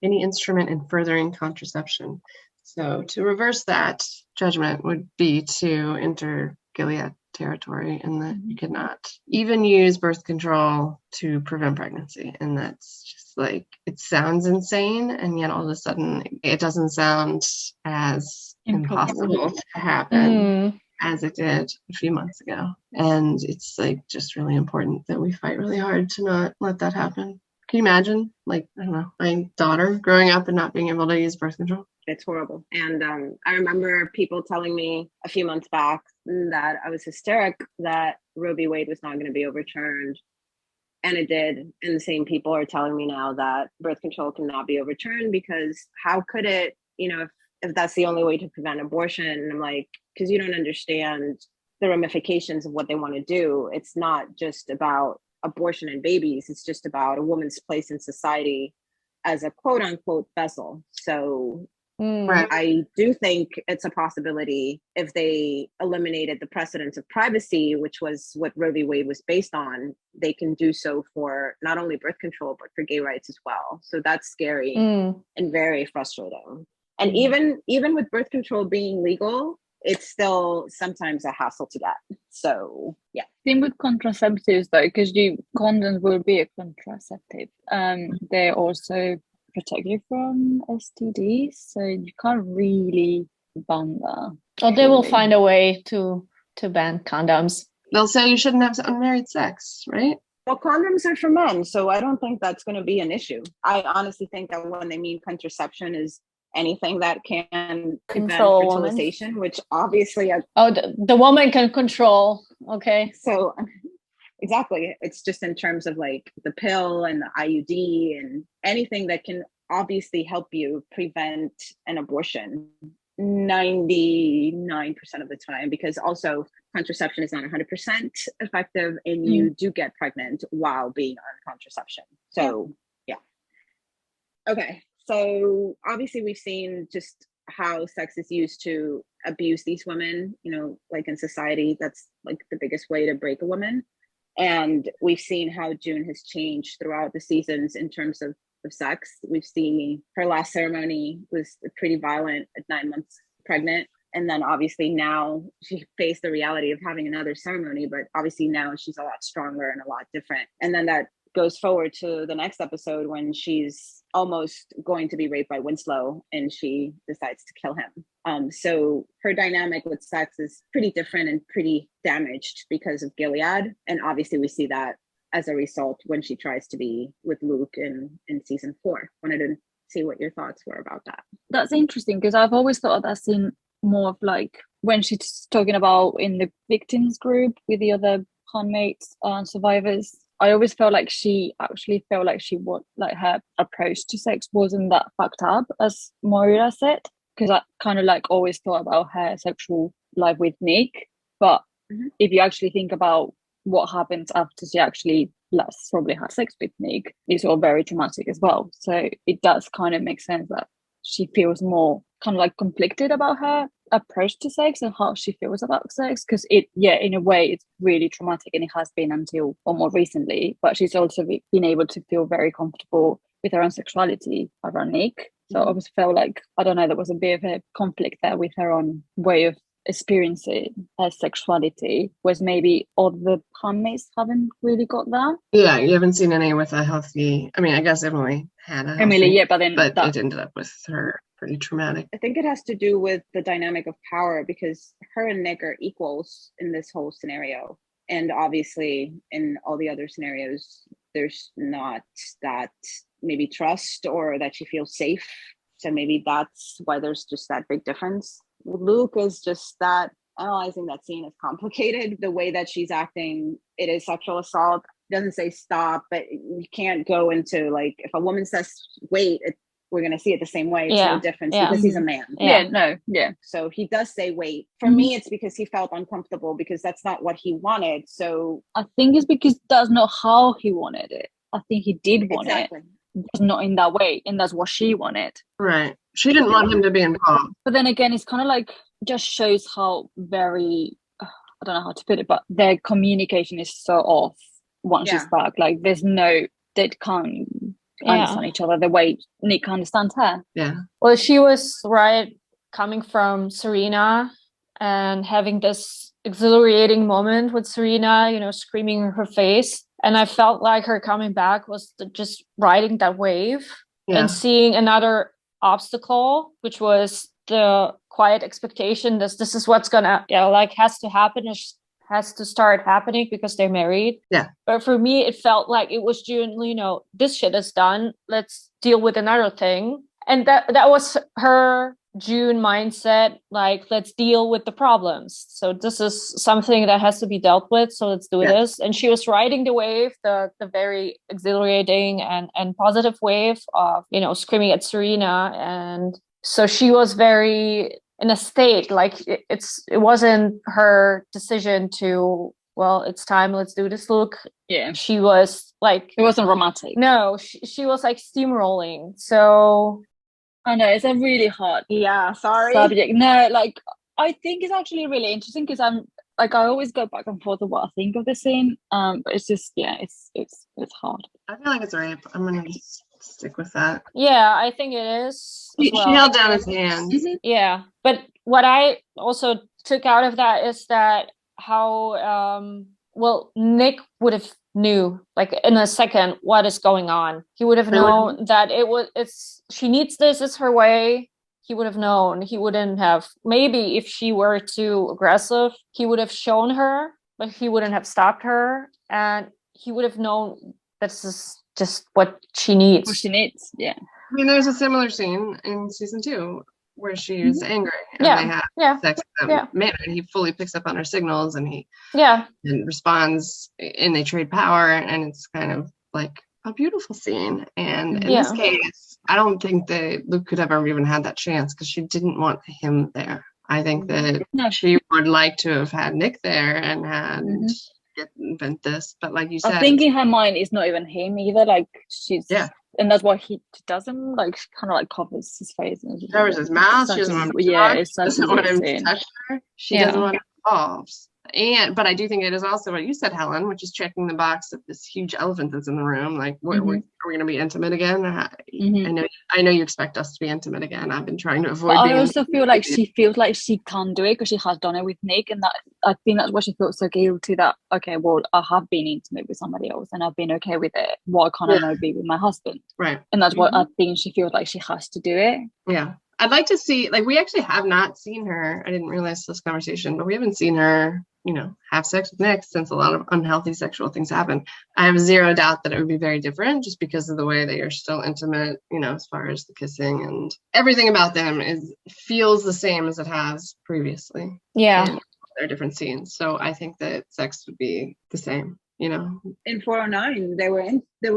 instrument in furthering contraception. So to reverse that judgment would be to enter Gilead territory, and that you cannot even use birth control to prevent pregnancy. And that's just like, it sounds insane, and yet all of a sudden it doesn't sound as impossible to happen as it did a few months ago. And it's like just really important that we fight really hard to not let that happen. Can you imagine, like, I don't know, my daughter growing up and not being able to use birth control? It's horrible. And I remember people telling me a few months back that I was hysteric that Roe v. Wade was not going to be overturned. And it did. And the same people are telling me now that birth control cannot be overturned because how could it, if that's the only way to prevent abortion? And I'm like, because you don't understand the ramifications of what they want to do. It's not just about abortion and babies. It's just about a woman's place in society as a quote unquote vessel. So Right. I do think it's a possibility if they eliminated the precedence of privacy, which was what Roe v. Wade was based on, they can do so for not only birth control, but for gay rights as well. So that's scary and very frustrating. And even with birth control being legal, it's still sometimes a hassle to get. So yeah. Same with contraceptives though, because condoms will be a contraceptive. They also protect you from STDs, so you can't really ban that. Or they will find a way to ban condoms. They'll say you shouldn't have unmarried sex, right? Well, condoms are for men, so I don't think that's going to be an issue. I honestly think that when they mean contraception is anything that can prevent fertilization, which obviously the woman can control. Okay. So exactly. It's just in terms of like the pill and the IUD and anything that can obviously help you prevent an abortion 99% of the time, because also contraception is not 100% effective and you do get pregnant while being on contraception. So yeah. Okay. So obviously we've seen just how sex is used to abuse these women, like in society, that's like the biggest way to break a woman. And we've seen how June has changed throughout the seasons in terms of sex. We've seen her last ceremony was pretty violent at 9 months pregnant. And then obviously now she faced the reality of having another ceremony, but obviously now she's a lot stronger and a lot different. And then that goes forward to the next episode when she's almost going to be raped by Winslow and she decides to kill him. So her dynamic with sex is pretty different and pretty damaged because of Gilead. And obviously we see that as a result when she tries to be with Luke in season 4. Wanted to see what your thoughts were about that. That's interesting because I've always thought of that scene more of like when she's talking about in the victims group with the other handmaids and survivors. I always felt like she actually felt like her approach to sex wasn't that fucked up as Moira said, because I kind of like always thought about her sexual life with Nick. But if you actually think about what happens after she actually probably had sex with Nick, it's all very traumatic as well. So it does kind of make sense that she feels more kind of like conflicted about her approach to sex and how she feels about sex, because in a way it's really traumatic, and it has been until or more recently, but she's also been able to feel very comfortable with her own sexuality around Nick. So I always felt like, I don't know, there was a bit of a conflict there with her own way of experiencing her sexuality, was maybe other handmaids haven't really got that. Yeah, you haven't seen any with a healthy, I guess Emily had a healthy, but it ended up with her pretty traumatic. I think it has to do with the dynamic of power, because her and Nick are equals in this whole scenario. And obviously in all the other scenarios, there's not that maybe trust or that she feels safe. So maybe that's why there's just that big difference. Luke is just that, analyzing that scene is complicated. The way that she's acting, it is sexual assault. It doesn't say stop, but you can't go into like, if a woman says wait, we're going to see it the same way. It's no difference because he's a man. So he does say wait. For me, it's because he felt uncomfortable because that's not what he wanted. So I think it's because that's not how he wanted it. I think he did want it, but not in that way, and that's what she wanted. Right. She didn't want him to be involved. But then again, it's kind of like just shows how very, I don't know how to put it, but their communication is so off once she's back. Like they can't understand each other the way Nick understands her. Yeah. Well, she was coming from Serena and having this exhilarating moment with Serena, screaming in her face. And I felt like her coming back was just riding that wave and seeing another obstacle, which was the quiet expectation that this is what's gonna has to happen, has to start happening because they're married. Yeah. But for me, it felt like it was June, this shit is done. Let's deal with another thing. And that was her June mindset, like, let's deal with the problems. So this is something that has to be dealt with. So let's do this. And she was riding the wave, the very exhilarating and positive wave of, you know, screaming at Serena. And so she was very in a state, like it wasn't her decision to, well, it's time, let's do this look. Yeah. She was like, it wasn't romantic. No, she was like steamrolling. So I know it's a really hard subject. No, like I think it's actually really interesting because I'm like I always go back and forth of what I think of the scene. But it's just it's hard. I feel like it's rape. I'm gonna just stick with that. Yeah, I think it is. She held down his hand. Mm-hmm. Yeah, but what I also took out of that is that how well Nick would have knew like in a second what is going on. He would have known that she needs this, it's her way. He would have known. He wouldn't have, maybe if she were too aggressive, he would have shown her, but he wouldn't have stopped her, and he would have known this is just what she needs. What she needs, yeah. I mean, there's a similar scene in season 2 where she's angry and they have sex with Maynard, and he fully picks up on her signals, and he and responds, and they trade power, and it's kind of like a beautiful scene. And in this case, I don't think that Luke could have ever even had that chance because she didn't want him there. I think that she would like to have had Nick there and had invent this, but like you said, I think in her mind it's not even him either. Like she's and that's why he doesn't, like, she kind of like covers his face and covers his mouth. She doesn't want him to talk. It's doesn't want him to touch her. She doesn't want to involve. But I do think it is also what you said, Helen, which is checking the box of this huge elephant that's in the room. Like, are we going to be intimate again? I know you expect us to be intimate again. I've been trying to avoid. But I also feel like she feels like she can't do it because she has done it with Nick, and that I think that's what she feels so guilty that, okay, well, I have been intimate with somebody else and I've been okay with it. Why can't I not be with my husband? Right. And that's what I think she feels like she has to do it. Yeah. I'd like to see, like, we actually have not seen her. I didn't realize this conversation, but we haven't seen her, have sex with Nick since a lot of unhealthy sexual things happened. I have zero doubt that it would be very different just because of the way they are still intimate, as far as the kissing and everything about them feels the same as it has previously. Yeah. They're different scenes. So I think that sex would be the same, In 409, they were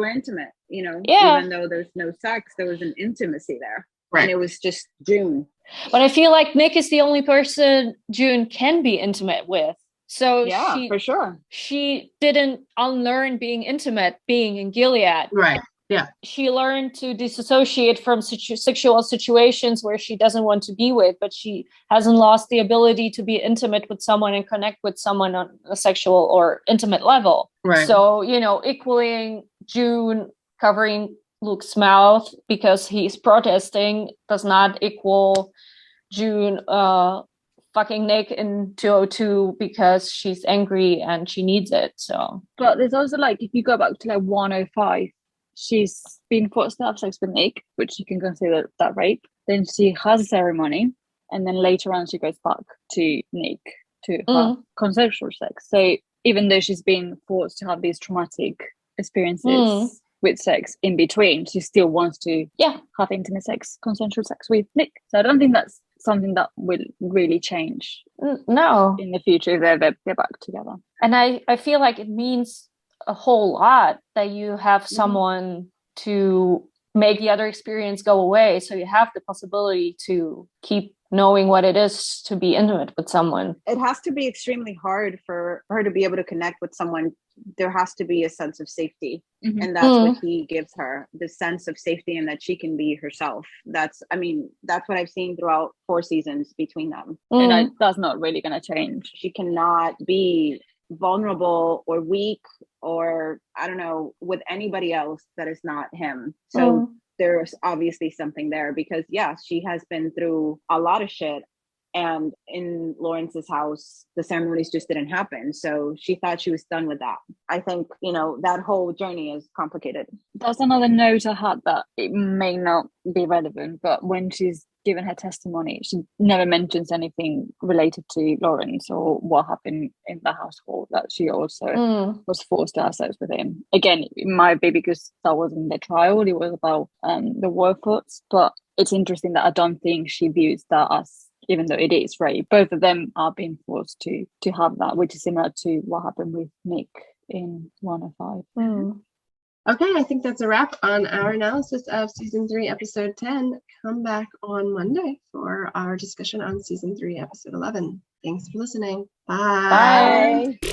intimate, Yeah. Even though there's no sex, there was an intimacy there. Right. And it was just June. But I feel like Nick is the only person June can be intimate with. So yeah, for sure. She didn't unlearn being intimate, being in Gilead. Right. Yeah. She learned to disassociate from sexual situations where she doesn't want to be with, but she hasn't lost the ability to be intimate with someone and connect with someone on a sexual or intimate level. Right. So, equaling June covering Luke's mouth because he's protesting does not equal June fucking Nick in 202 because she's angry and she needs it. So, but there's also, like, if you go back to like 105, she's been forced to have sex with Nick, which you can consider that rape. Then she has a ceremony, and then later on she goes back to Nick to have consensual sex. So even though she's been forced to have these traumatic experiences with sex in between, she still wants to have intimate sex, consensual sex with Nick. So I don't think that's something that will really change in the future if they get back together. And I feel like it means a whole lot that you have someone to make the other experience go away, so you have the possibility to keep knowing what it is to be intimate with someone. It has to be extremely hard for her to be able to connect with someone. There has to be a sense of safety, and that's what he gives her, the sense of safety, and that she can be herself. That's what I've seen throughout 4 seasons between them. And that's not really going to change. She cannot be vulnerable or weak or, I don't know, with anybody else that is not him. So there's obviously something there because, she has been through a lot of shit. And in Lawrence's house, the ceremonies just didn't happen. So she thought she was done with that. I think, that whole journey is complicated. That's another note I had that it may not be relevant, but when she's given her testimony, she never mentions anything related to Lawrence or what happened in the household, that she also was forced to have sex with him. Again, it might be because that wasn't the trial, it was about the Warfoots, but it's interesting that I don't think she views that as, even though it is rape, both of them are being forced to have that, which is similar to what happened with Nick in 105. Okay, I think that's a wrap on our analysis of season 3, episode 10. Come back on Monday for our discussion on season 3, episode 11. Thanks for listening. Bye. Bye.